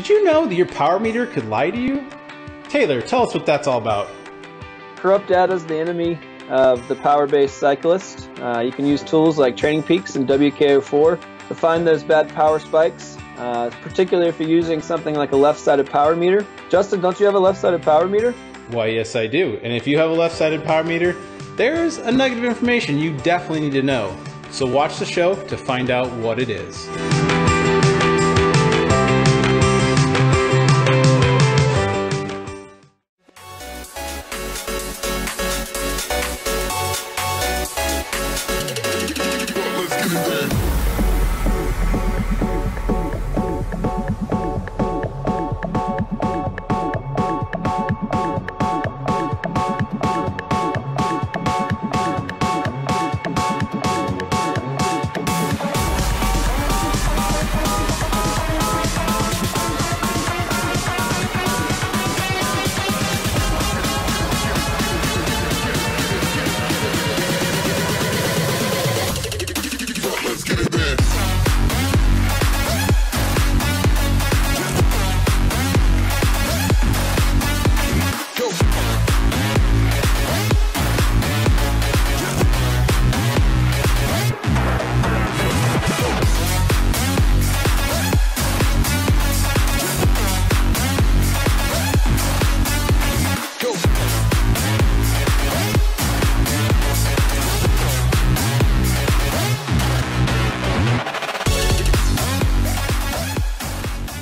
did you know that your power meter could lie to you? Taylor, tell us what that's all about. Corrupt data is the enemy of the power-based cyclist. You can use tools like Training Peaks and WKO4 to find those bad power spikes, particularly if you're using something like a left-sided power meter. Justin, don't you have a left-sided power meter? Why, yes, I do. And if you have a left-sided power meter, there's a nugget of information you definitely need to know. So watch the show to find out what it is.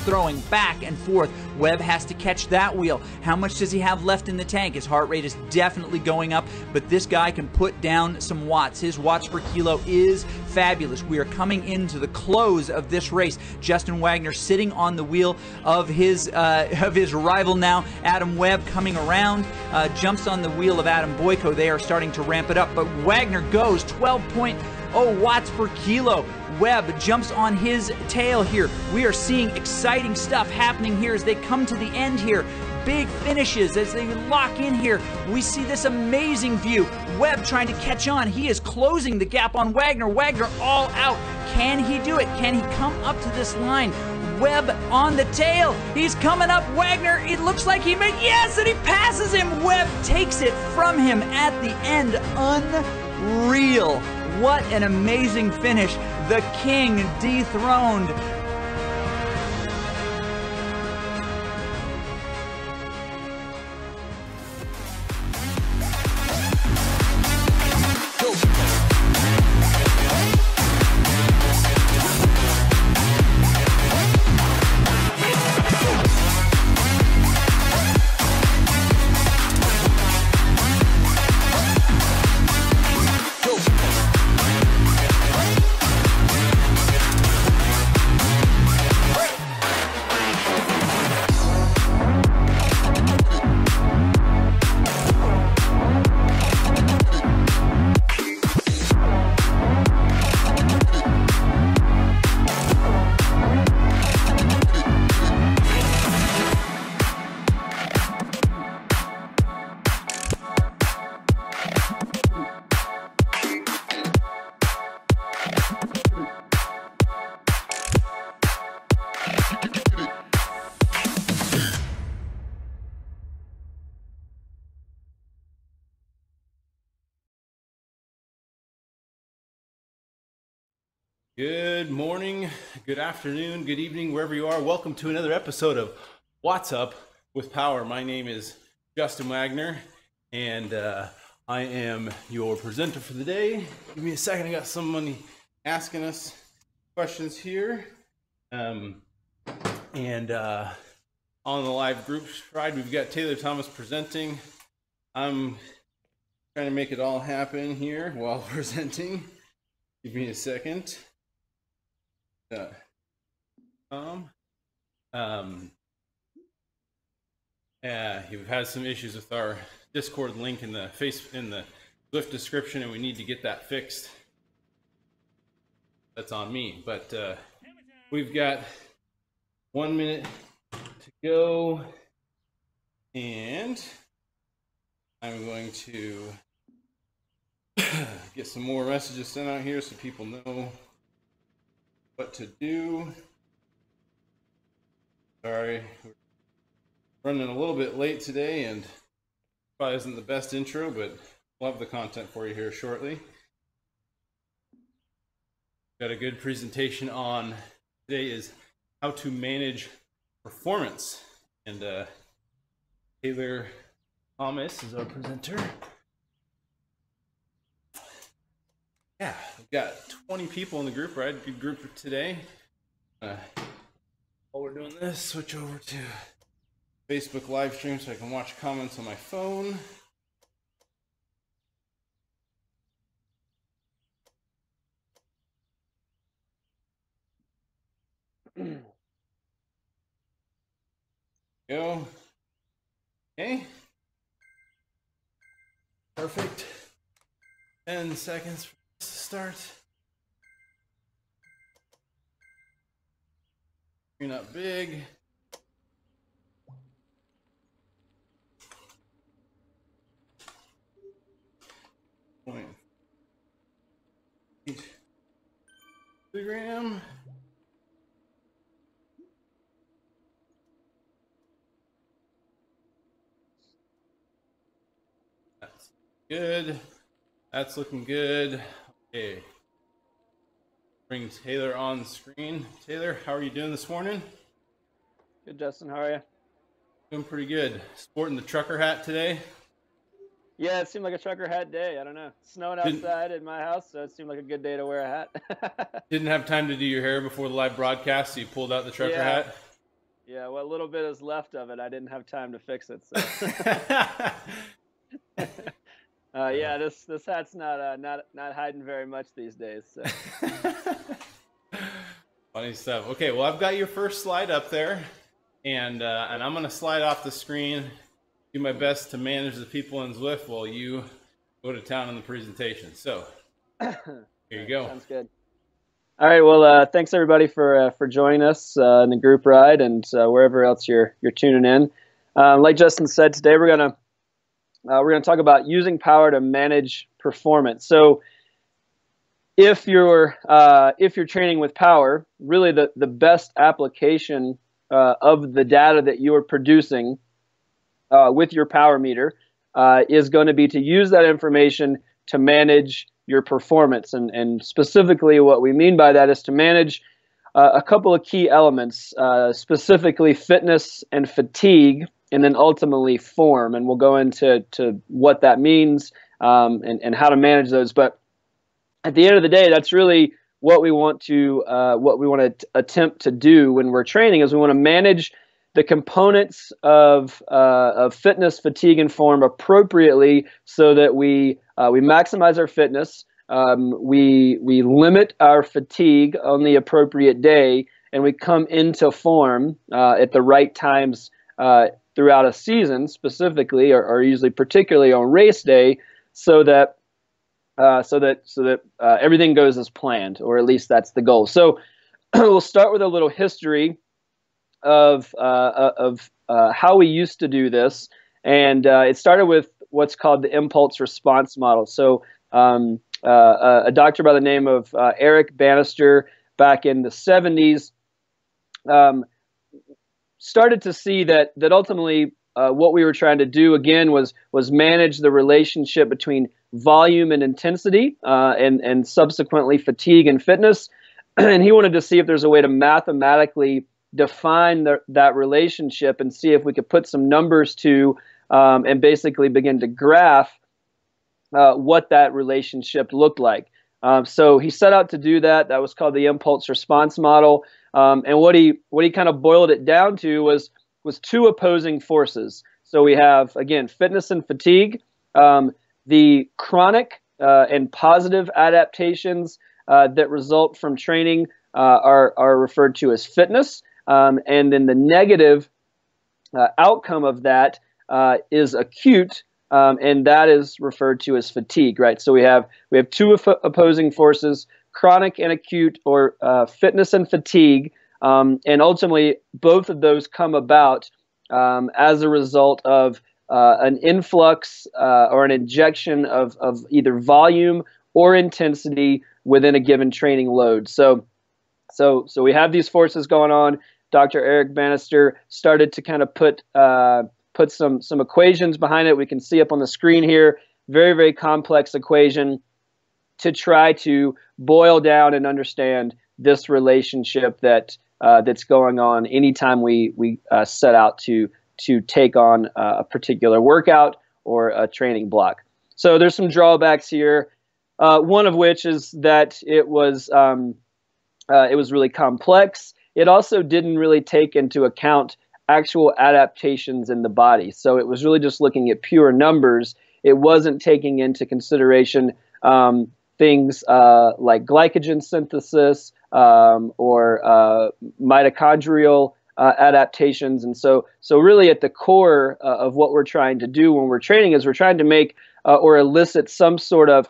Throwing back and forth. Webb has to catch that wheel. How much does he have left in the tank? His heart rate is definitely going up, but this guy can put down some watts. His watts per kilo is fabulous. We are coming into the close of this race. Justin Wagner sitting on the wheel of his rival now. Adam Webb coming around, jumps on the wheel of Adam Boyko. They are starting to ramp it up, but Wagner goes 12.0 watts per kilo. Webb jumps on his tail here. We are seeing exciting stuff happening here as they come to the end here. Big finishes as they lock in here. We see this amazing view. Webb trying to catch on. He is closing the gap on Wagner. Wagner all out. Can he do it? Can he come up to this line? Webb on the tail. He's coming up. Wagner, it looks like he made, yes, and he passes him. Webb takes it from him at the end. Unreal. What an amazing finish. The king dethroned. Good morning, good afternoon, good evening, wherever you are. Welcome to another episode of What's Up with Power. My name is Justin Wagner, and I am your presenter for the day. Give me a second, I got somebody asking us questions here. On the live group side, we've got Taylor Thomas presenting. I'm trying to make it all happen here while presenting. Give me a second. You've had some issues with our Discord link in the Zwift description, and we need to get that fixed. That's on me, but we've got 1 minute to go, and I'm going to get some more messages sent out here so people know what to do. Sorry, we're running a little bit late today, and probably isn't the best intro, but we'll have the content for you here shortly. Got a good presentation on today is how to manage performance, and Taylor Thomas is our presenter. Yeah, we've got 20 people in the group, right? Good group today. While we're doing this, switch over to Facebook live stream so I can watch comments on my phone. Go. Okay. Perfect. 10 seconds for this to start. Screen up big. Point. Milligram. That's good. That's looking good. Okay. Bring Taylor on the screen. Taylor, how are you doing this morning? Good, Justin. How are you? Doing pretty good. Sporting the trucker hat today. Yeah, it seemed like a trucker hat day. I don't know. It's snowing outside in my house, so it seemed like a good day to wear a hat. Didn't have time to do your hair before the live broadcast, so you pulled out the trucker hat? Yeah, what little bit is left of it, I didn't have time to fix it. So. Yeah, this hat's not hiding very much these days. So. Funny stuff. Okay, well, I've got your first slide up there, and I'm going to slide off the screen, do my best to manage the people in Zwift while you go to town on the presentation. So here you go. Sounds good. All right. Well, thanks everybody for joining us in the group ride and wherever else you're tuning in. Like Justin said, today we're gonna talk about using power to manage performance. So if you're training with power, really the best application of the data that you are producing with your power meter is going to be to use that information to manage your performance. And specifically what we mean by that is to manage a couple of key elements, specifically fitness and fatigue, and then ultimately form. And we'll go into what that means and how to manage those. But at the end of the day, that's really what we want to attempt to do when we're training, is we want to manage the components of fitness, fatigue, and form appropriately, so that we maximize our fitness, we limit our fatigue on the appropriate day, and we come into form at the right times throughout a season, specifically, or usually particularly on race day, so that everything goes as planned, or at least that's the goal. So we'll start with a little history of how we used to do this, and it started with what's called the impulse response model. So a doctor by the name of Eric Bannister back in the 70s started to see that ultimately what we were trying to do again was manage the relationship between volume and intensity, and subsequently fatigue and fitness. And he wanted to see if there's a way to mathematically define that relationship and see if we could put some numbers to and basically begin to graph what that relationship looked like. So he set out to do that. That was called the impulse response model. And what he kind of boiled it down to was two opposing forces. So we have, again, fitness and fatigue. The chronic and positive adaptations that result from training are referred to as fitness. And then the negative outcome of that is acute, and that is referred to as fatigue, right? So we have two opposing forces, chronic and acute, or fitness and fatigue, and ultimately both of those come about as a result of an influx or an injection of either volume or intensity within a given training load. So we have these forces going on. Dr. Eric Bannister started to kind of put some equations behind it. We can see up on the screen here, very, very complex equation to try to boil down and understand this relationship that's going on anytime we set out to take on a particular workout or a training block. So there's some drawbacks here. One of which is that it was really complex. It also didn't really take into account actual adaptations in the body. So it was really just looking at pure numbers. It wasn't taking into consideration things like glycogen synthesis or mitochondrial adaptations. And so really at the core of what we're trying to do when we're training is we're trying to make or elicit some sort of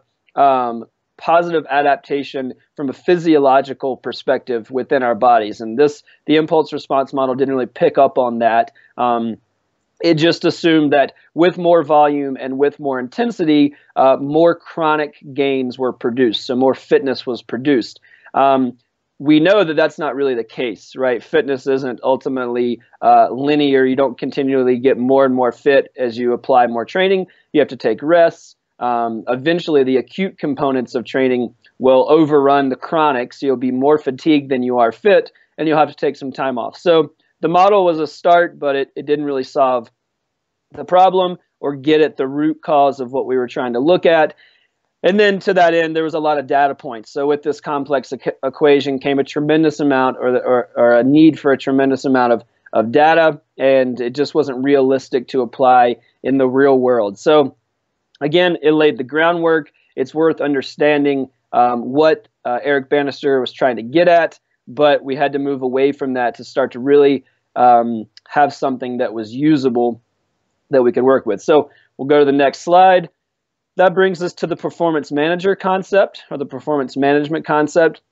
positive adaptation from a physiological perspective within our bodies. And the impulse response model didn't really pick up on that. It just assumed that with more volume and with more intensity, more chronic gains were produced, so more fitness was produced. We know that that's not really the case, right? Fitness isn't ultimately linear. You don't continually get more and more fit as you apply more training. You have to take rests. Eventually, the acute components of training will overrun the chronic, so you'll be more fatigued than you are fit, and you'll have to take some time off. So the model was a start, but it didn't really solve the problem or get at the root cause of what we were trying to look at. And then to that end, there was a lot of data points. So with this complex equation came a tremendous amount or a need for a tremendous amount of data, and it just wasn't realistic to apply in the real world. So again, it laid the groundwork. It's worth understanding what Eric Bannister was trying to get at, but we had to move away from that to start to really have something that was usable that we could work with. So we'll go to the next slide. That brings us to the performance manager concept or the performance management concept.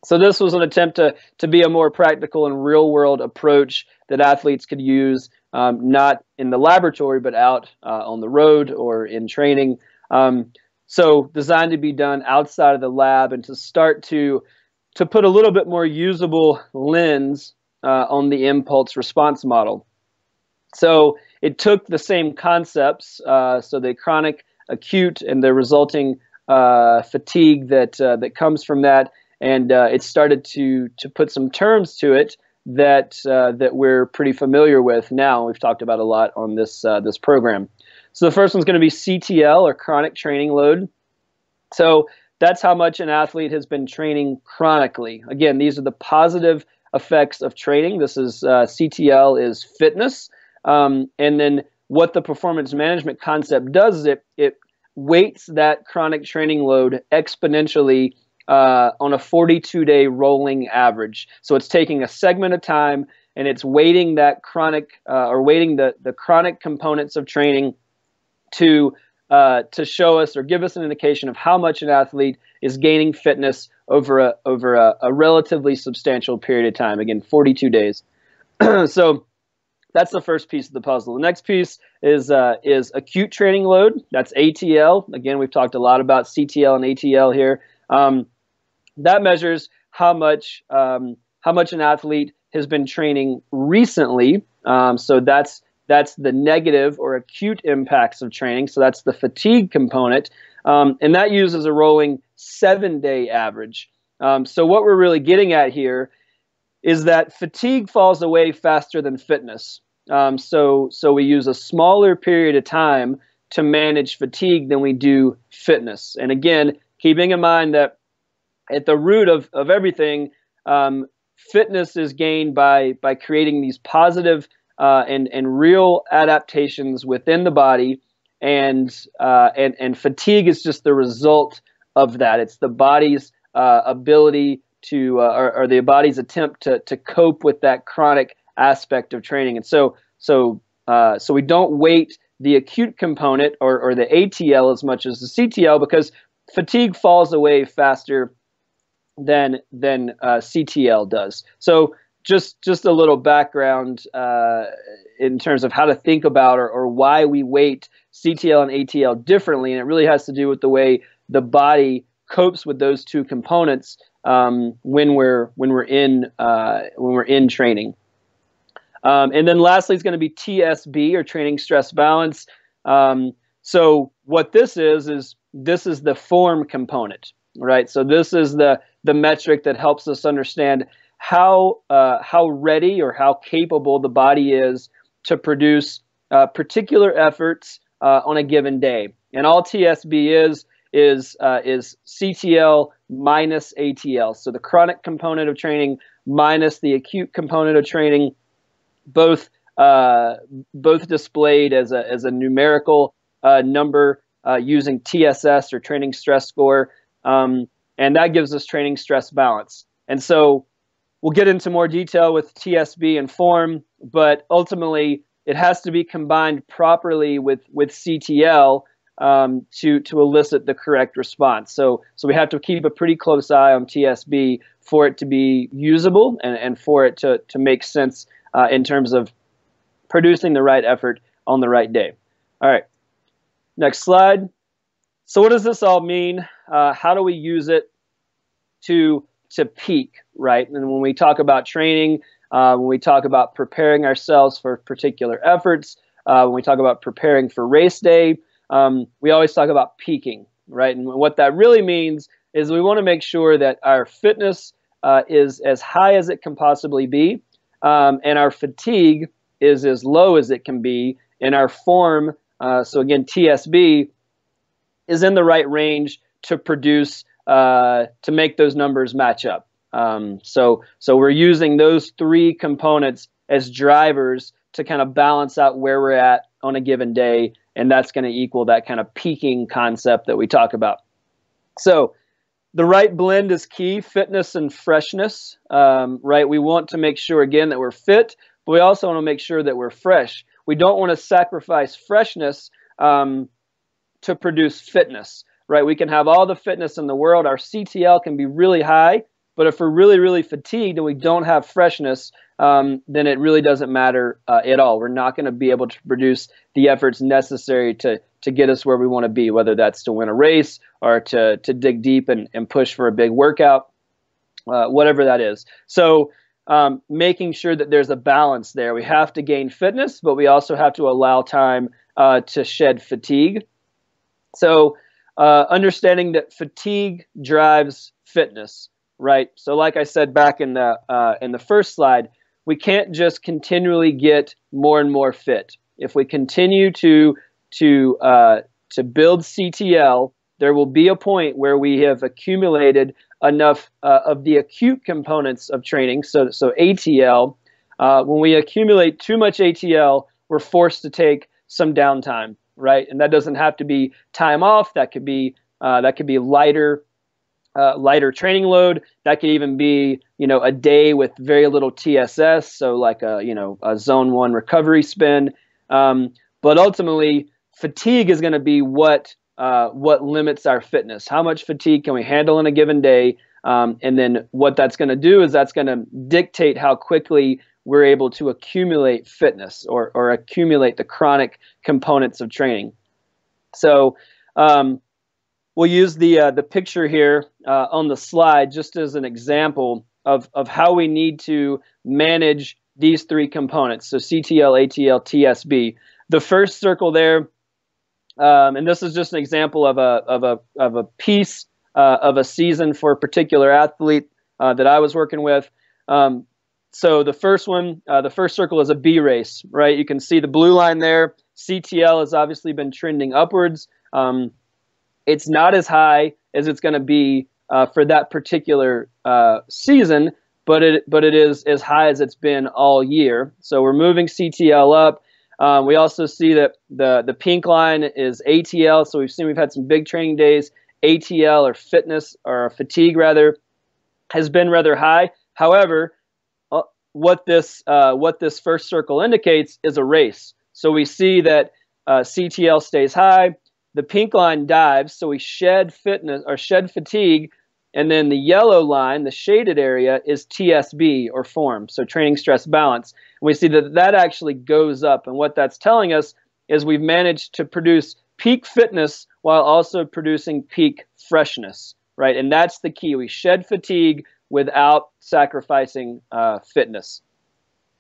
So this was an attempt to be a more practical and real world approach that athletes could use, not in the laboratory, but out on the road or in training. So designed to be done outside of the lab and to start to put a little bit more usable lens on the impulse response model. So it took the same concepts, so the chronic, acute, and the resulting fatigue that comes from that, and it started to put some terms to it that we're pretty familiar with now. We've talked about a lot on this program. So the first one's going to be CTL, or chronic training load. So that's how much an athlete has been training chronically. Again, these are the positive effects of training. This is CTL is fitness. And then what the performance management concept does is it weights that chronic training load exponentially on a 42-day rolling average. So it's taking a segment of time and it's weighting that chronic or weighting the chronic components of training to show us or give us an indication of how much an athlete is gaining fitness over a relatively substantial period of time. Again, 42 days. So that's the first piece of the puzzle. The next piece is acute training load. That's ATL. Again, we've talked a lot about CTL and ATL here. That measures how much an athlete has been training recently. So that's the negative or acute impacts of training. So that's the fatigue component, and that uses a rolling 7-day average. So what we're really getting at here is that fatigue falls away faster than fitness. So we use a smaller period of time to manage fatigue than we do fitness. And again, keeping in mind that at the root of everything, fitness is gained by creating these positive and real adaptations within the body, and fatigue is just the result of that. It's the body's ability to or the body's attempt to cope with that chronic aspect of training. And so we don't weight the acute component or the ATL as much as the CTL, because fatigue falls away faster than CTL does. So just a little background in terms of how to think about or why we weight CTL and ATL differently, and it really has to do with the way the body copes with those two components when we're in training. And then lastly is going to be TSB, or training stress balance. So what this is the form component, right? So this is the metric that helps us understand how ready or how capable the body is to produce particular efforts on a given day. And all TSB is CTL minus ATL. So the chronic component of training minus the acute component of training, both displayed as a numerical number using TSS, or training stress score, and that gives us training stress balance. And so we'll get into more detail with TSB and form, but ultimately it has to be combined properly with CTL to elicit the correct response. So we have to keep a pretty close eye on TSB for it to be usable and for it to make sense in terms of producing the right effort on the right day. All right, next slide. So what does this all mean? How do we use it to peak, right? And when we talk about training, when we talk about preparing ourselves for particular efforts, when we talk about preparing for race day, we always talk about peaking, right? And what that really means is we want to make sure that our fitness is as high as it can possibly be, and our fatigue is as low as it can be, and our form, so again, TSB, is in the right range to produce, to make those numbers match up. So we're using those three components as drivers to kind of balance out where we're at on a given day, and that's going to equal that kind of peaking concept that we talk about. So the right blend is key, fitness and freshness, right? We want to make sure, again, that we're fit, but we also want to make sure that we're fresh. We don't want to sacrifice freshness to produce fitness, right? We can have all the fitness in the world. Our CTL can be really high, but if we're really, really fatigued and we don't have freshness, then it really doesn't matter at all. We're not going to be able to produce the efforts necessary to get us where we want to be, whether that's to win a race or to dig deep and push for a big workout, whatever that is. So making sure that there's a balance there. We have to gain fitness, but we also have to allow time to shed fatigue. So understanding that fatigue drives fitness, right? So like I said back in the first slide, we can't just continually get more and more fit. If we continue to build CTL, there will be a point where we have accumulated enough of the acute components of training, so ATL. When we accumulate too much ATL, we're forced to take some downtime, right? And that doesn't have to be time off. That could be lighter training load. That could even be, a day with very little TSS, so like a zone 1 recovery spin. But ultimately, fatigue is going to be what limits our fitness. How much fatigue can we handle in a given day? And then what that's going to do is that's going to dictate how quickly we're able to accumulate fitness or accumulate the chronic components of training. So we'll use the picture here on the slide just as an example of how we need to manage these three components. So CTL, ATL, TSB. The first circle there, and this is just an example of a piece of a season for a particular athlete that I was working with. So the first one, the first circle is a B race, right? You can see the blue line there. CTL has obviously been trending upwards. It's not as high as it's going to be for that particular season, but it is as high as it's been all year. So we're moving CTL up. We also see that the pink line is ATL. So we've had some big training days. ATL, or fitness, or fatigue rather, has been rather high. However, what this first circle indicates is a race. So we see that CTL stays high. The pink line dives, so we shed fitness or shed fatigue, and then the yellow line, the shaded area, is TSB, or form, so training stress balance. And we see that actually goes up, and what that's telling us is we've managed to produce peak fitness while also producing peak freshness, right? And that's the key. We shed fatigue without sacrificing fitness.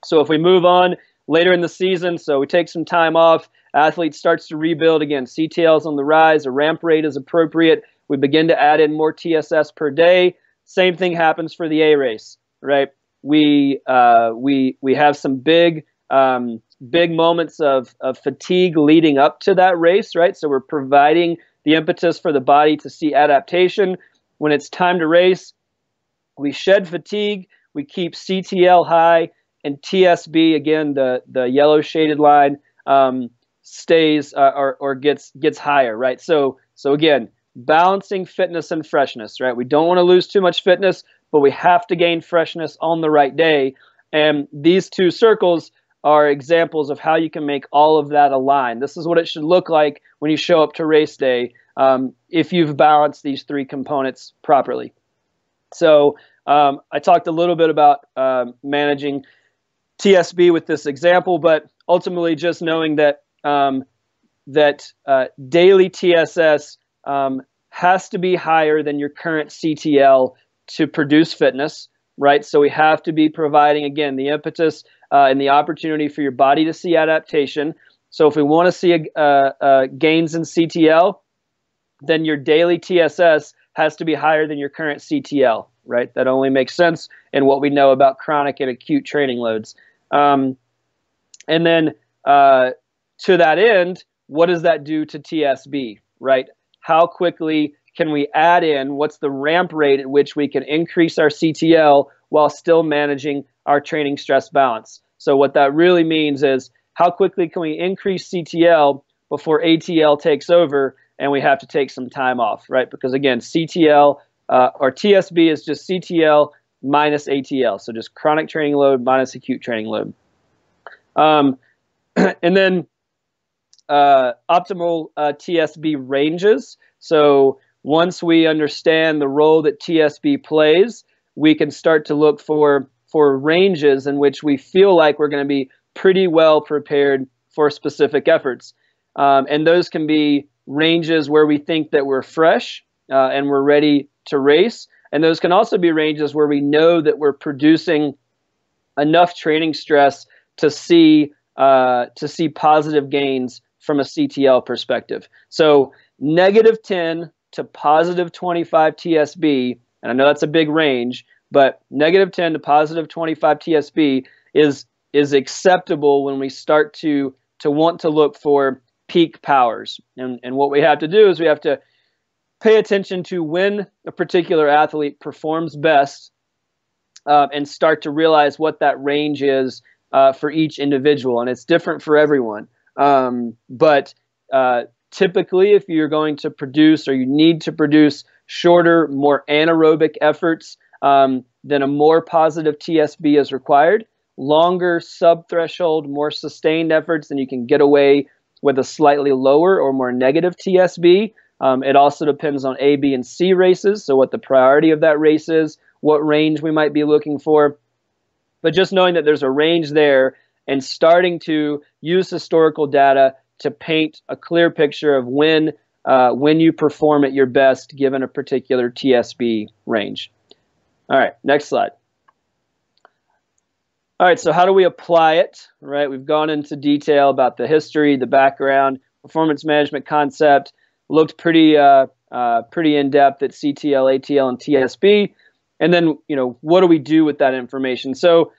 So if we move on later in the season, so we take some time off, athlete starts to rebuild again, CTL's on the rise, a ramp rate is appropriate, we begin to add in more TSS per day. Same thing happens for the A race, right? We have some big moments of fatigue leading up to that race, right? So we're providing the impetus for the body to see adaptation. When it's time to race, we shed fatigue, we keep CTL high, and TSB, again, the yellow shaded line, stays or gets higher, right? So again, balancing fitness and freshness, right? We don't want to lose too much fitness, but we have to gain freshness on the right day. And these two circles are examples of how you can make all of that align. This is what it should look like when you show up to race day, if you've balanced these three components properly. So I talked a little bit about managing TSB with this example, but ultimately just knowing that daily TSS has to be higher than your current CTL to produce fitness, right? So we have to be providing, again, the impetus and the opportunity for your body to see adaptation. So if we want to see gains in CTL, then your daily TSS has to be higher than your current CTL, right? That only makes sense in what we know about chronic and acute training loads. And then to that end, what does that do to TSB, right? How quickly can we add in, what's the ramp rate at which we can increase our CTL while still managing our training stress balance? So what that really means is how quickly can we increase CTL before ATL takes over and we have to take some time off, right? Because again, CTL or TSB is just CTL minus ATL. So just chronic training load minus acute training load. And then optimal TSB ranges. So once we understand the role that TSB plays, we can start to look for ranges in which we feel like we're going to be pretty well prepared for specific efforts. And those can be ranges where we think that we're fresh and we're ready to race. And those can also be ranges where we know that we're producing enough training stress to see positive gains from a CTL perspective. So -10 to +25 TSB, and I know that's a big range, but -10 to +25 TSB is acceptable when we start to want to look for peak powers. And what we have to do is we have to pay attention to when a particular athlete performs best and start to realize what that range is for each individual. And it's different for everyone. But typically, if you're going to produce or you need to produce shorter, more anaerobic efforts, then a more positive TSB is required. Longer sub-threshold, more sustained efforts, then you can get away with a slightly lower or more negative TSB. It also depends on A, B, and C races, so what the priority of that race is, what range we might be looking for. But just knowing that there's a range there and starting to use historical data to paint a clear picture of when you perform at your best given a particular TSB range. All right, next slide. All right, so how do we apply it, right? We've gone into detail about the history, the background, performance management concept, looked pretty in-depth at CTL, ATL, and TSB. And then, what do we do with that information? So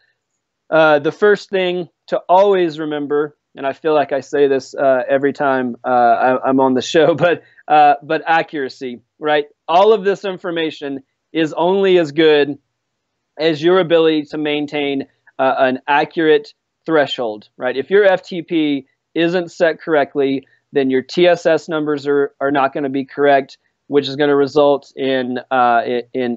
the first thing to always remember, and I feel like I say this every time I'm on the show, but accuracy, right? All of this information is only as good as your ability to maintain an accurate threshold, right? If your FTP isn't set correctly, then your TSS numbers are not going to be correct, which is going to result in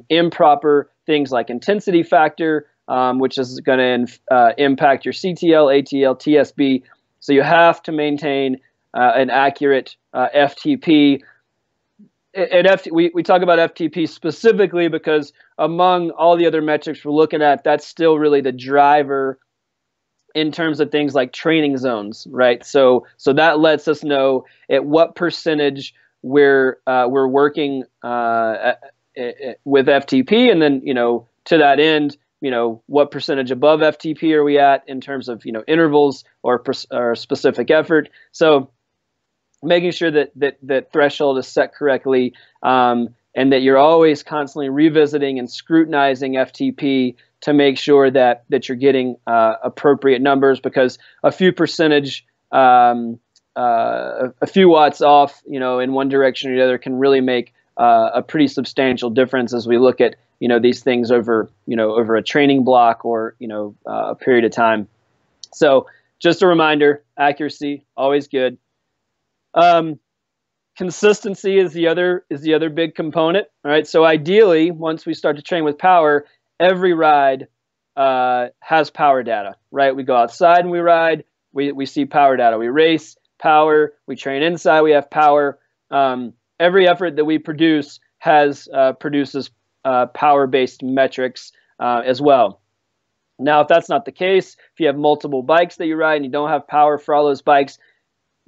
improper things like intensity factor, which is going to impact your CTL, ATL, TSB. So you have to maintain an accurate FTP. And we talk about FTP specifically because among all the other metrics we're looking at, that's still really the driver in terms of things like training zones, right? So that lets us know at what percentage we're working with FTP, and then to that end, what percentage above FTP are we at in terms of intervals or specific effort. So making sure that threshold is set correctly, and that you're always constantly revisiting and scrutinizing FTP to make sure that you're getting appropriate numbers, because a few percentage, a few watts off, in one direction or the other can really make a pretty substantial difference as we look at these things over over a training block or a period of time. So just a reminder, accuracy always good. Consistency is the other big component. All right. So ideally, once we start to train with power, every ride has power data. Right. We go outside and we ride. We see power data. We race, power. We train inside. We have power. Every effort that we produce produces power-based metrics as well. Now, if that's not the case, if you have multiple bikes that you ride and you don't have power for all those bikes,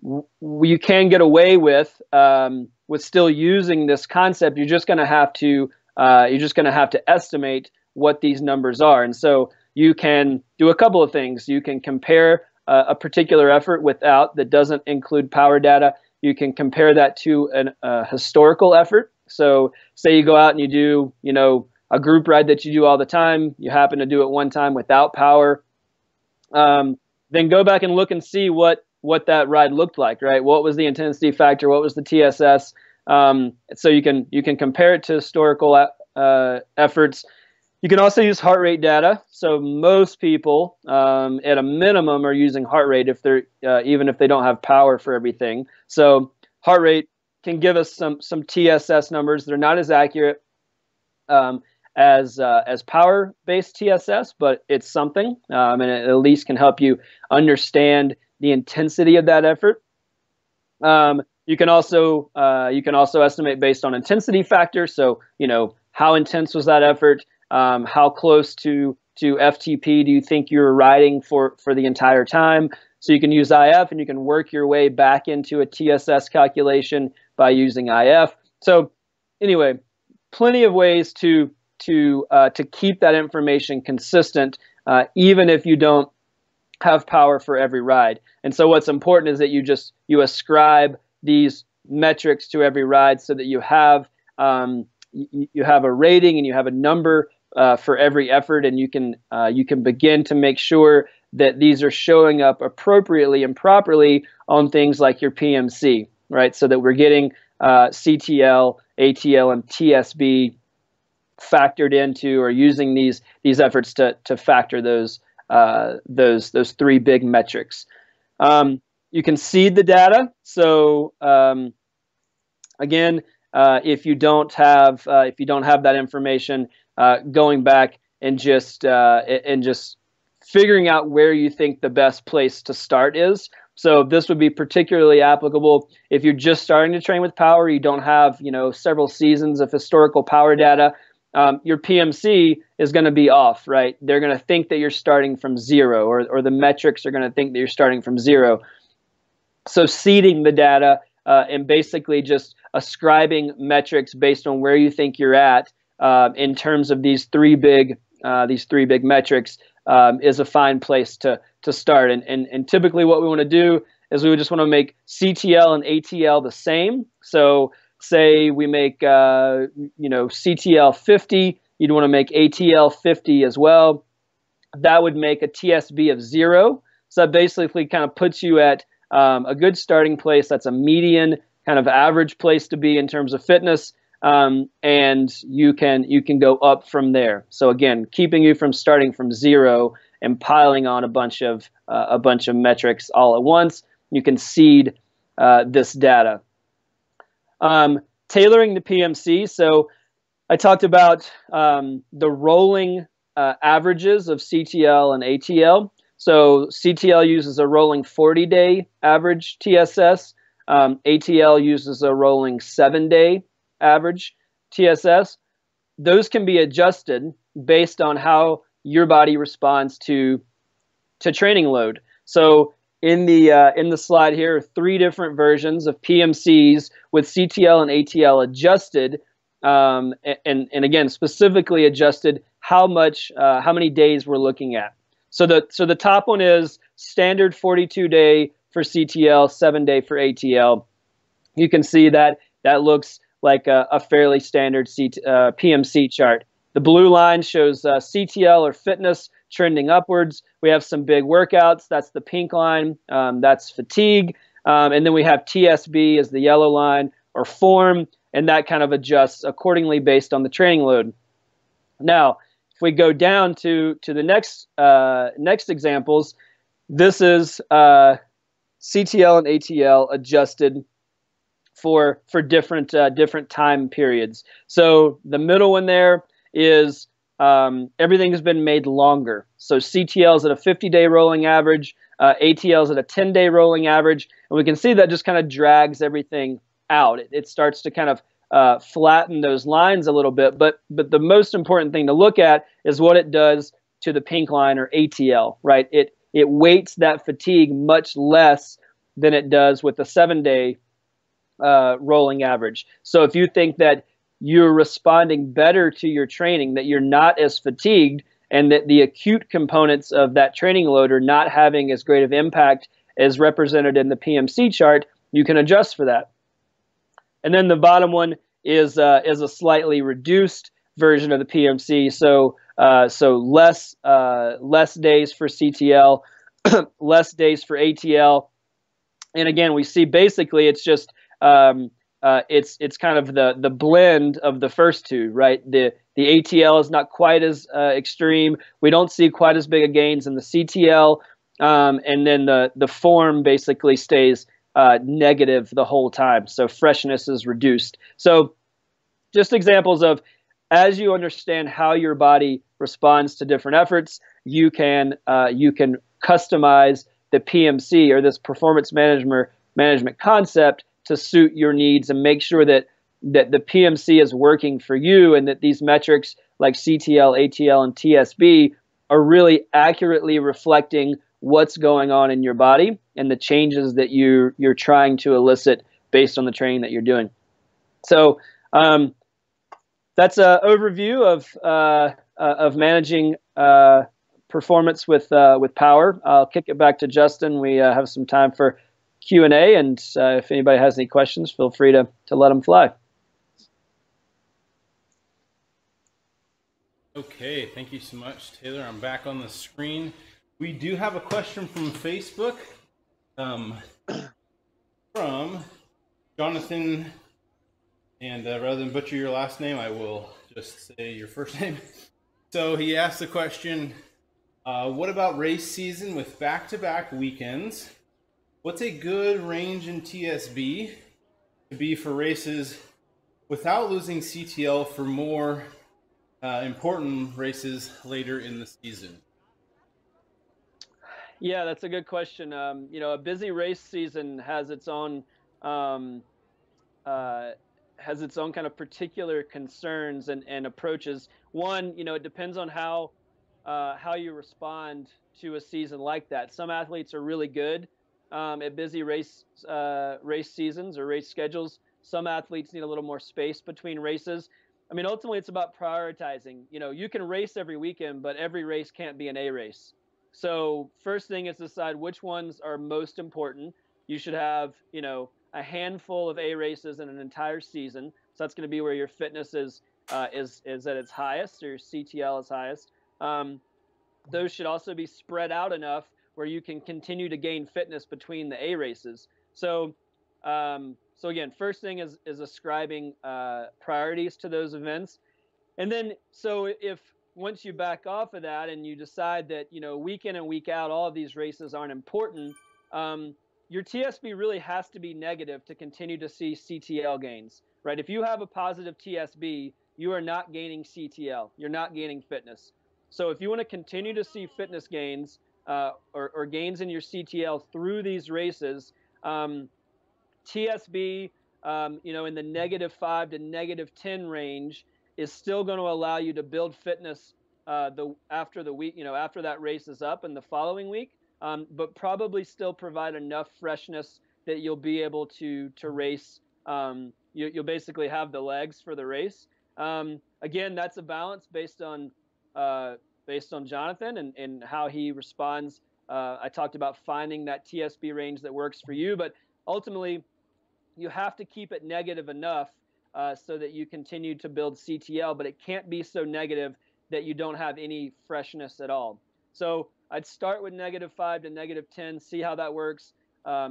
you can get away with still using this concept. You're just going to have to estimate what these numbers are, and so you can do a couple of things. You can compare a particular effort that doesn't include power data. You can compare that to a historical effort. So say you go out and you do, a group ride that you do all the time. You happen to do it one time without power. Then go back and look and see what that ride looked like, right? What was the intensity factor? What was the TSS? So you can compare it to historical efforts. You can also use heart rate data. So most people, at a minimum, are using heart rate if they're even if they don't have power for everything. So heart rate can give us some TSS numbers. They're not as accurate as power-based TSS, but it's something, and it at least can help you understand the intensity of that effort. You can also estimate based on intensity factor. So how intense was that effort? How close to FTP do you think you're riding for the entire time? So you can use IF, and you can work your way back into a TSS calculation by using IF. So anyway, plenty of ways to keep that information consistent, even if you don't have power for every ride. And so what's important is that you ascribe these metrics to every ride, so that you have a rating and you have a number for every effort, and you can begin to make sure that these are showing up appropriately and properly on things like your PMC, right? So that we're getting CTL, ATL, and TSB factored into, or using these efforts to factor those three big metrics. You can seed the data. So again, if you don't have that information, going back and just figuring out where you think the best place to start is. So this would be particularly applicable if you're just starting to train with power. You don't have several seasons of historical power data. Your PMC is going to be off, right? They're going to think that you're starting from zero, or the metrics are going to think that you're starting from zero. So seeding the data and basically just ascribing metrics based on where you think you're at in terms of these three big metrics is a fine place to start. And typically what we want to do is we just want to make CTL and ATL the same. So say we make CTL 50, you'd want to make ATL 50 as well. That would make a TSB of 0. So that basically kind of puts you at a good starting place. That's a median kind of average place to be in terms of fitness. And you can go up from there. So again, keeping you from starting from 0 and piling on a bunch of metrics all at once. You can seed this data. Tailoring the PMC. So I talked about the rolling averages of CTL and ATL. So CTL uses a rolling 40-day average TSS. ATL uses a rolling 7-day average TSS. Those can be adjusted based on how your body responds to training load. So in the slide here are 3 different versions of PMCs with CTL and ATL adjusted and again, specifically adjusted how many days we're looking at. So the top one is standard 42-day for CTL, 7-day for ATL. You can see that looks like a fairly standard PMC chart. The blue line shows CTL or fitness trending upwards. We have some big workouts. That's the pink line. That's fatigue. And then we have TSB as the yellow line, or form, and that kind of adjusts accordingly based on the training load. Now, if we go down to the next examples, this is CTL and ATL adjusted for different time periods. So the middle one there is everything has been made longer. So CTL is at a 50-day rolling average, ATL is at a 10-day rolling average, and we can see that just kind of drags everything out. It starts to kind of flatten those lines a little bit, but the most important thing to look at is what it does to the pink line, or ATL, right? It weights that fatigue much less than it does with the 7-day rolling average. So if you think that you're responding better to your training, that you're not as fatigued, and that the acute components of that training load are not having as great of impact as represented in the PMC chart, you can adjust for that. And then the bottom one is a slightly reduced version of the PMC. So less days for CTL, less days for ATL. And again, we see basically it's just it's kind of the blend of the first two, right? The ATL is not quite as extreme. We don't see quite as big of gains in the CTL, and then the form basically stays negative the whole time. So freshness is reduced. So just examples of, as you understand how your body responds to different efforts, you can customize the PMC, or this performance management concept, to suit your needs and make sure that the PMC is working for you, and that these metrics like CTL, ATL, and TSB are really accurately reflecting what's going on in your body and the changes that you're trying to elicit based on the training that you're doing. So that's an overview of managing performance with power. I'll kick it back to Justin. We have some time for Q&A, and if anybody has any questions, feel free to let them fly. Okay, thank you so much, Taylor. I'm back on the screen. We do have a question from Facebook, from Jonathan, and rather than butcher your last name, I will just say your first name. So he asked the question, what about race season with back-to-back weekends? What's a good range in TSB to be for races without losing CTL for more important races later in the season? Yeah, that's a good question. A busy race season has its own kind of particular concerns and approaches. One, it depends on how you respond to a season like that. Some athletes are really good at busy race seasons or race schedules. Some athletes need a little more space between races. I mean, ultimately, it's about prioritizing. You can race every weekend, but every race can't be an A race. So first thing is decide which ones are most important. You should have, a handful of A races in an entire season. So that's going to be where your fitness is at its highest, or your CTL is highest. Those should also be spread out enough where you can continue to gain fitness between the A races. So again, first thing is ascribing priorities to those events. And then, so if once you back off of that and you decide that, week in and week out, all of these races aren't important, your TSB really has to be negative to continue to see CTL gains, right? If you have a positive TSB, you are not gaining CTL. You're not gaining fitness. So if you want to continue to see fitness gains or gains in your CTL through these races, TSB, in the -5 to -10 range is still going to allow you to build fitness after the week, after that race is up and the following week, but probably still provide enough freshness that you'll be able to race you'll basically have the legs for the race. Again, that's a balance based on Jonathan and how he responds. I talked about finding that TSB range that works for you, but ultimately you have to keep it negative enough so that you continue to build CTL, but it can't be so negative that you don't have any freshness at all. So I'd start with -5 to -10, see how that works.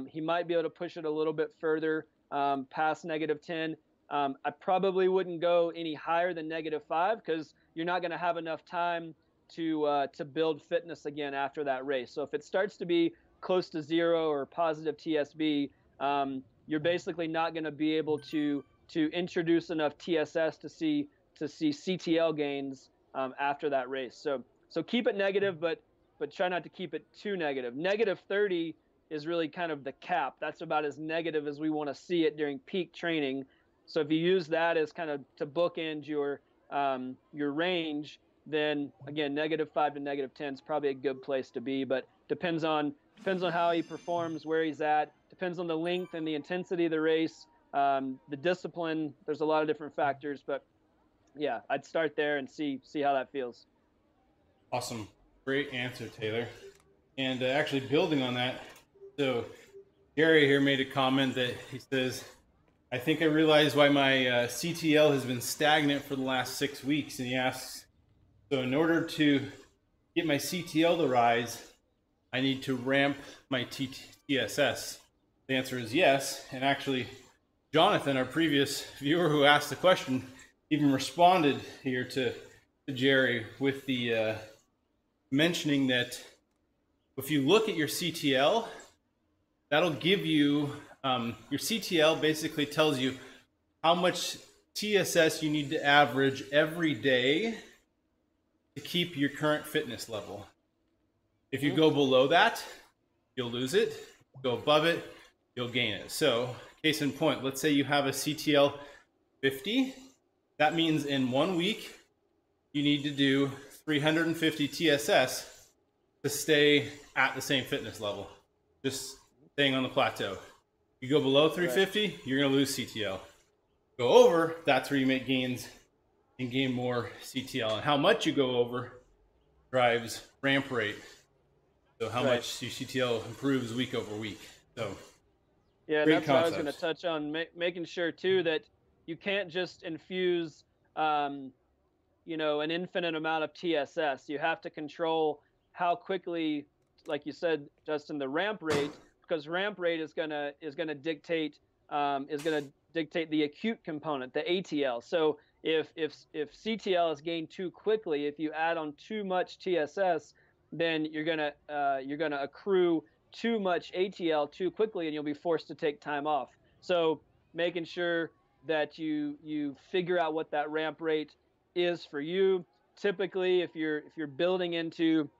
He might be able to push it a little bit further past -10. I probably wouldn't go any higher than -5 because you're not going to have enough time to build fitness again after that race. So if it starts to be close to 0 or positive TSB, you're basically not going to be able to introduce enough TSS to see CTL gains after that race. So keep it negative, but try not to keep it too negative. -30 is really kind of the cap. That's about as negative as we want to see it during peak training. So if you use that as kind of to bookend your range, then again, -5 to -10 is probably a good place to be. But depends on how he performs, where he's at. Depends on the length and the intensity of the race, the discipline. There's a lot of different factors, but yeah, I'd start there and see how that feels. Awesome. Great answer, Taylor. And actually building on that, so Gary here made a comment that he says, I think I realized why my CTL has been stagnant for the last 6 weeks. And he asks, so in order to get my CTL to rise, I need to ramp my TSS. The answer is yes. And actually, Jonathan, our previous viewer who asked the question, even responded here to Jerry with the mentioning that if you look at your CTL, that'll give you, your CTL basically tells you how much TSS you need to average every day to keep your current fitness level. If you go below that, you'll lose it. Go above it, you'll gain it. So case in point, let's say you have a CTL 50. That means in 1 week, you need to do 350 TSS to stay at the same fitness level, just staying on the plateau. You go below 350, right, you're going to lose CTL. Go over, that's where you make gains and gain more CTL. And how much you go over drives ramp rate. So how much your CTL improves week over week. So yeah, that's what I was going to touch on, making sure too that you can't just infuse you know, an infinite amount of TSS. You have to control how quickly, like you said, Justin, the ramp rate, because ramp rate is gonna dictate the acute component, the ATL. So if CTL is gained too quickly, if you add on too much TSS, then you're gonna accrue too much ATL too quickly, and you'll be forced to take time off. So making sure that you figure out what that ramp rate is for you. Typically, if you're building into,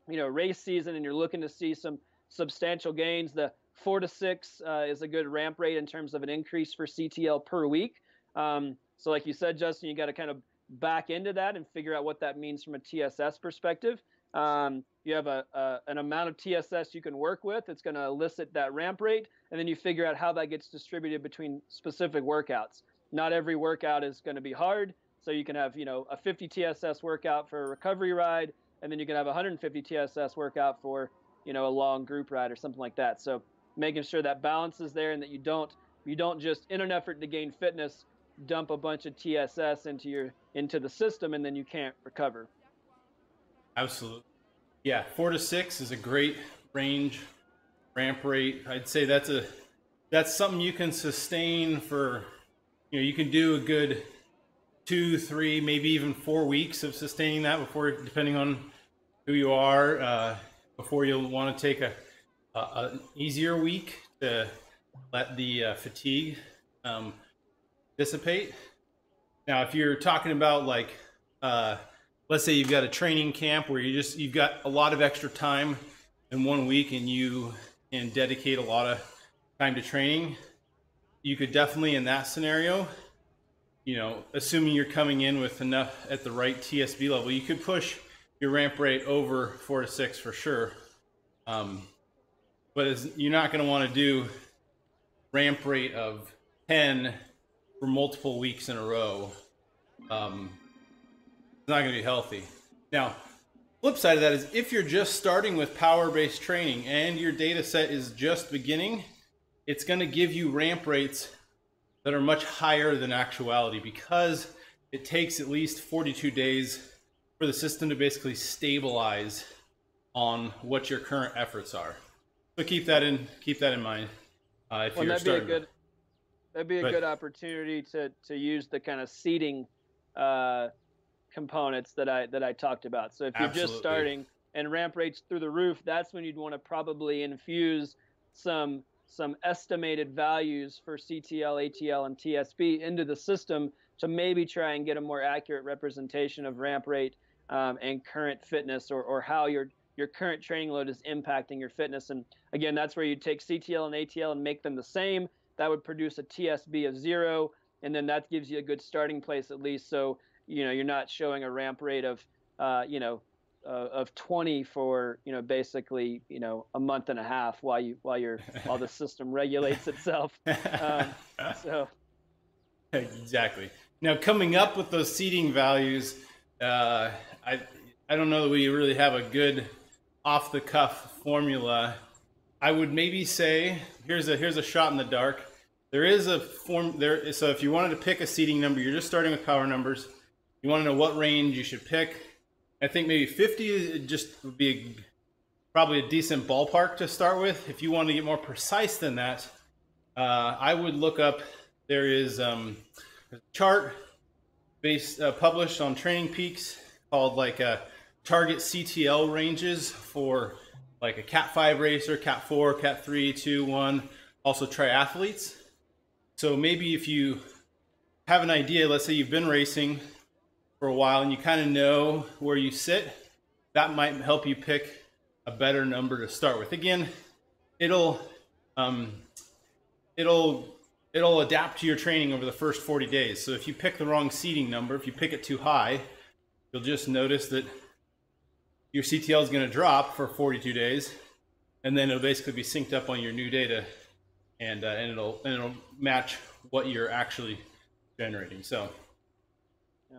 you know, race season and you're looking to see some substantial gains, the 4 to 6 is a good ramp rate in terms of an increase for CTL per week. So like you said, Justin, you got to kind of back into that and figure out what that means from a TSS perspective. You have an amount of TSS you can work with. It's going to elicit that ramp rate, and then you figure out how that gets distributed between specific workouts. Not every workout is going to be hard. So you can have, you know, a 50 TSS workout for a recovery ride, and then you can have a 150 TSS workout for, you know, a long group ride or something like that. So making sure that balance is there and that you don't just, in an effort to gain fitness, dump a bunch of TSS into the system and then you can't recover. Absolutely. Yeah, 4 to 6 is a great range ramp rate. I'd say that's something you can sustain for, you know, you can do a good 2, 3, maybe even 4 weeks of sustaining that before, depending on who you are, before you'll want to take an easier week to let the fatigue dissipate. Now, if you're talking about like, let's say you've got a training camp where you've got a lot of extra time in 1 week and you can dedicate a lot of time to training, you could definitely, in that scenario, you know, assuming you're coming in with enough at the right TSB level, you could push your ramp rate over 4 to 6 for sure. But you're not going to want to do ramp rate of 10 for multiple weeks in a row, it's not going to be healthy. Now, flip side of that is if you're just starting with power-based training and your data set is just beginning, it's going to give you ramp rates that are much higher than actuality because it takes at least 42 days for the system to basically stabilize on what your current efforts are. So keep that in mind. If you're starting. That'd be a good opportunity to use the kind of seeding components that I talked about. So if you're just starting and ramp rates through the roof, that's when you'd want to probably infuse some estimated values for CTL, ATL, and TSB into the system to maybe try and get a more accurate representation of ramp rate and current fitness, or how your current training load is impacting your fitness. And again, that's where you take CTL and ATL and make them the same. That would produce a TSB of 0, and then that gives you a good starting place at least. So you're not showing a ramp rate of of 20 for basically a month and a half while the system regulates itself. So exactly. Now, coming up with those seeding values, I don't know that we really have a good off the cuff formula. I would maybe say here's a shot in the dark. There is a form there. So if you wanted to pick a seeding number, you're just starting with power numbers. You want to know what range you should pick. I think maybe 50 just would be probably a decent ballpark to start with. If you want to get more precise than that, I would look up. There is a chart published on Training Peaks called like target CTL ranges for like a Cat 5 racer, Cat 4, Cat 3, 2, 1, also triathletes. So maybe if you have an idea, let's say you've been racing for a while and you kind of know where you sit, that might help you pick a better number to start with. Again, it'll adapt to your training over the first 40 days. So if you pick the wrong seeding number, if you pick it too high, you'll just notice that your CTL is going to drop for 42 days, and then it'll basically be synced up on your new data, and it'll match what you're actually generating. So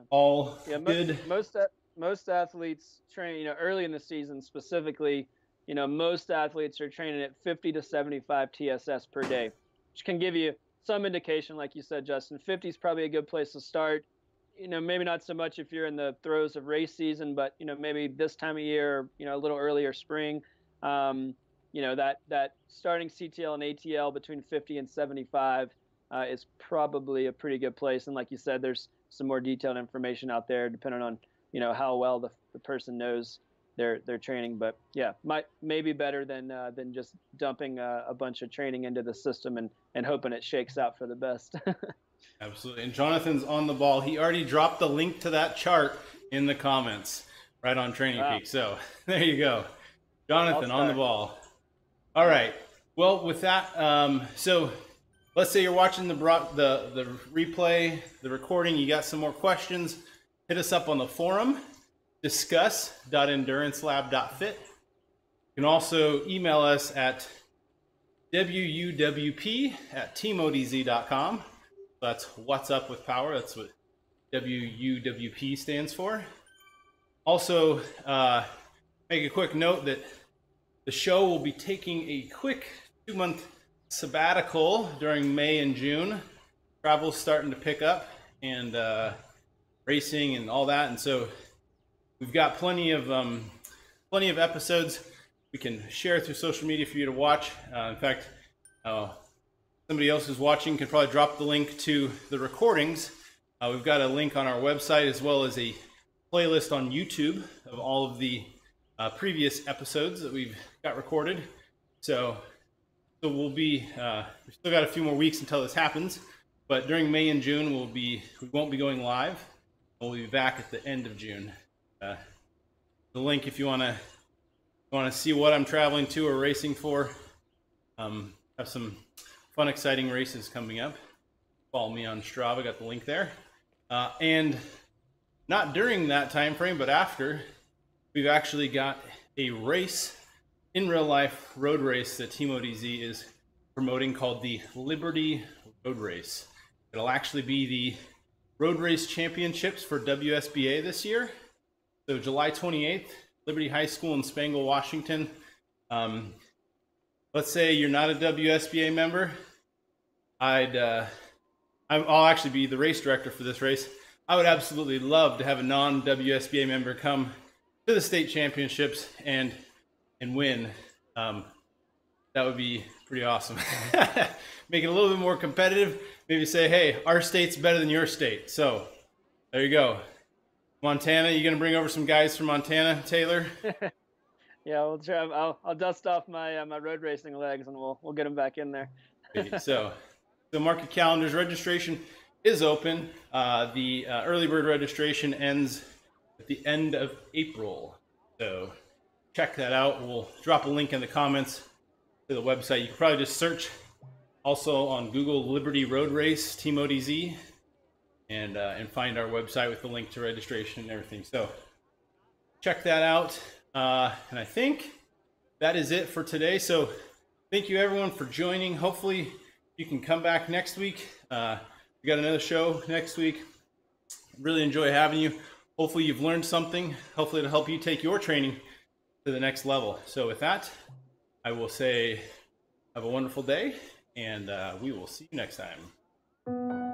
all good. Most athletes train, early in the season specifically, most athletes are training at 50 to 75 TSS per day, which can give you some indication, like you said, Justin. 50 is probably a good place to start. Maybe not so much if you're in the throes of race season, but maybe this time of year, a little earlier spring, that starting CTL and ATL between 50 and 75 is probably a pretty good place. And like you said, there's some more detailed information out there depending on how well the person knows their training. But yeah, may be better than just dumping a bunch of training into the system and hoping it shakes out for the best. Absolutely. And Jonathan's on the ball. He already dropped the link to that chart in the comments right on Training Peaks. So there you go. Jonathan on the ball. All right. Well, with that, so let's say you're watching the replay, the recording, you got some more questions, hit us up on the forum, discuss.endurancelab.fit. You can also email us at WUWP@TeamODZ.com. That's What's Up with Power. That's what WUWP stands for. Also, make a quick note that the show will be taking a quick 2-month sabbatical during May and June. Travel's starting to pick up, and racing and all that, and so we've got plenty of episodes we can share through social media for you to watch. In fact, somebody else who's watching can probably drop the link to the recordings. We've got a link on our website as well as a playlist on YouTube of all of the previous episodes that we've got recorded. So we'll be, we still got a few more weeks until this happens, but during May and June we won't be going live. We'll be back at the end of June. The link if you want to see what I'm traveling to or racing for. Have some fun, exciting races coming up. Follow me on Strava, got the link there. And not during that time frame, but after, we've actually got a race, in real life road race that TeamODZ is promoting called the Liberty Road Race. It'll actually be the Road Race Championships for WSBA this year. So July 28th, Liberty High School in Spangle, Washington. Let's say you're not a WSBA member. I'll actually be the race director for this race. I would absolutely love to have a non-WSBA member come to the state championships and win. That would be pretty awesome. Make it a little bit more competitive. Maybe say, hey, our state's better than your state. So there you go. Montana, you gonna bring over some guys from Montana, Taylor? Yeah, we'll try. I'll dust off my my road racing legs, and we'll get them back in there. So mark your calendars. Registration is open. The early bird registration ends at the end of April. So check that out. We'll drop a link in the comments to the website. You can probably just search also on Google Liberty Road Race TeamODZ and find our website with the link to registration and everything. So check that out. And I think that is it for today. So thank you everyone for joining. Hopefully you can come back next week. We got another show next week. Really enjoy having you. Hopefully you've learned something. Hopefully it'll help you take your training to the next level. So with that, I will say have a wonderful day, and we will see you next time.